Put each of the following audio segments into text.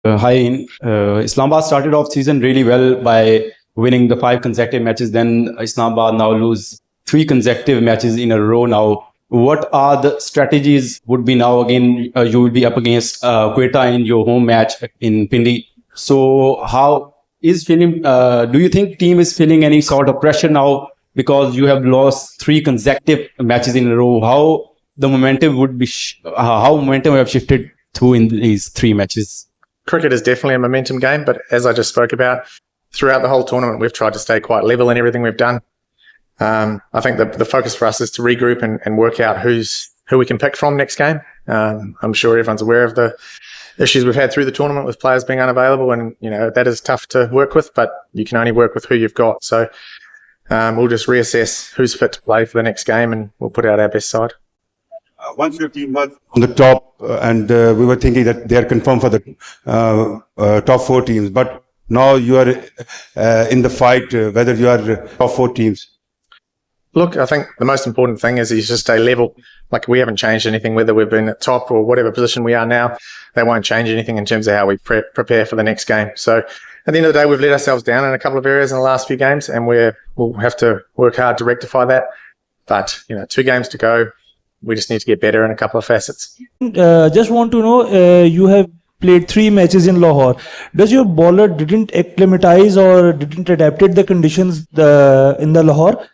Hi. Islamabad started off season really well by winning the 5 consecutive matches. Then Islamabad now lose 3 consecutive matches in a row now. What are the strategies would be now again? You will be up against Quetta in your home match in Pindi. So how is feeling? Do you think team is feeling any sort of pressure now because you have lost 3 consecutive matches in a row? How the momentum would be? How momentum have shifted through in these 3 matches? Cricket is definitely a momentum game, but as I just spoke about, throughout the whole tournament, we've tried to stay quite level in everything we've done. I think the focus for us is to regroup and work out who we can pick from next game. I'm sure everyone's aware of the issues we've had through the tournament with players being unavailable, and that is tough to work with, but you can only work with who you've got. So we'll just reassess who's fit to play for the next game, and we'll put out our best side. Once your team was on the top, and we were thinking that they are confirmed for the top 4 teams, but now you are in the fight whether you are top 4 teams. Look, I think the most important thing is you just stay level. Like, we haven't changed anything, whether we've been at top or whatever position we are now. That won't change anything in terms of how we prepare for the next game. So at the end of the day, we've let ourselves down in a couple of areas in the last few games, and we'll have to work hard to rectify that. But 2 games to go. We just need to get better in a couple of facets. Just want to know, you have played 3 matches in Lahore. Does your bowler didn't acclimatize or didn't adapted the conditions in the Lahore?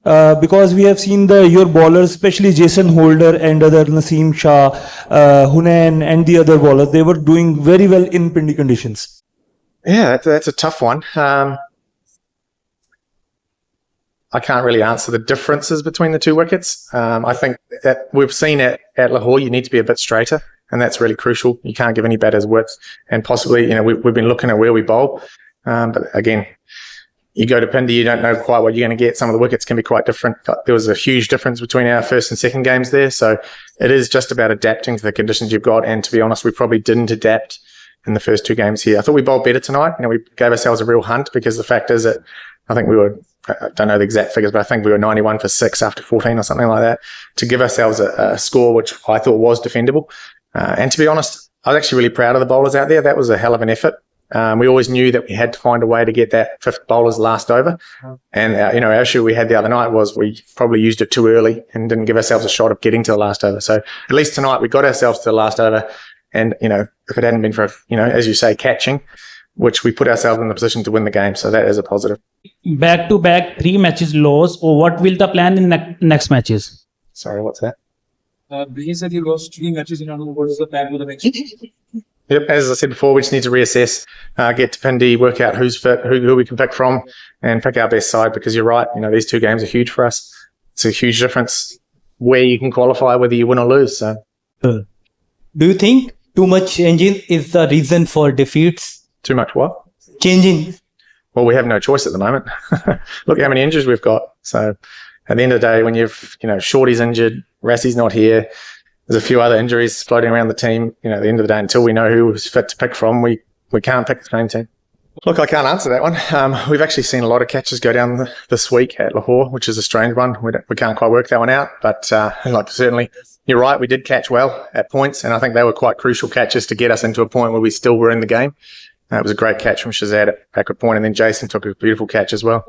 Because we have seen your bowlers, especially Jason Holder and other Naseem Shah, Hunain and the other bowlers, they were doing very well in Pindi conditions. Yeah, that's a tough one. I can't really answer the differences between the 2 wickets. I think that we've seen at Lahore, you need to be a bit straighter, and that's really crucial. You can't give any batters width, and possibly, we've been looking at where we bowl. But again, you go to Pindi, you don't know quite what you're going to get. Some of the wickets can be quite different. There was a huge difference between our first and second games there. So it is just about adapting to the conditions you've got. And to be honest, we probably didn't adapt in the first 2 games here. I thought we bowled better tonight. We gave ourselves a real hunt, because the fact is that I think I don't know the exact figures, but I think we were 91 for 6 after 14 or something like that, to give ourselves a score which I thought was defendable. And to be honest, I was actually really proud of the bowlers out there. That was a hell of an effort. We always knew that we had to find a way to get that 5th bowler's last over. And, our issue we had the other night was we probably used it too early and didn't give ourselves a shot of getting to the last over. So at least tonight we got ourselves to the last over. And, if it hadn't been for, as you say, catching, which we put ourselves in the position to win the game. So that is a positive. Back-to-back 3 matches lost. Or what will the plan in next matches? Sorry, what's that? He said you lost 3 matches in a row. What is the plan for the next? Yep, as I said before, we just need to reassess, get to Pindi, work out who's fit, who we can pick from, and pick our best side, because you're right, these 2 games are huge for us. It's a huge difference where you can qualify, whether you win or lose. So, do you think too much changing is the reason for defeats? Too much what? Changing. Well, we have no choice at the moment. Look how many injuries we've got. So at the end of the day, when you've, Shorty's injured, Rassie's not here, there's a few other injuries floating around the team. At the end of the day, until we know who's fit to pick from, we can't pick the same team. Look, I can't answer that one. We've actually seen a lot of catches go down this week at Lahore, which is a strange one. We can't quite work that one out. But certainly, you're right, we did catch well at points, and I think they were quite crucial catches to get us into a point where we still were in the game. It was a great catch from Shazad at backward point, and then Jason took a beautiful catch as well.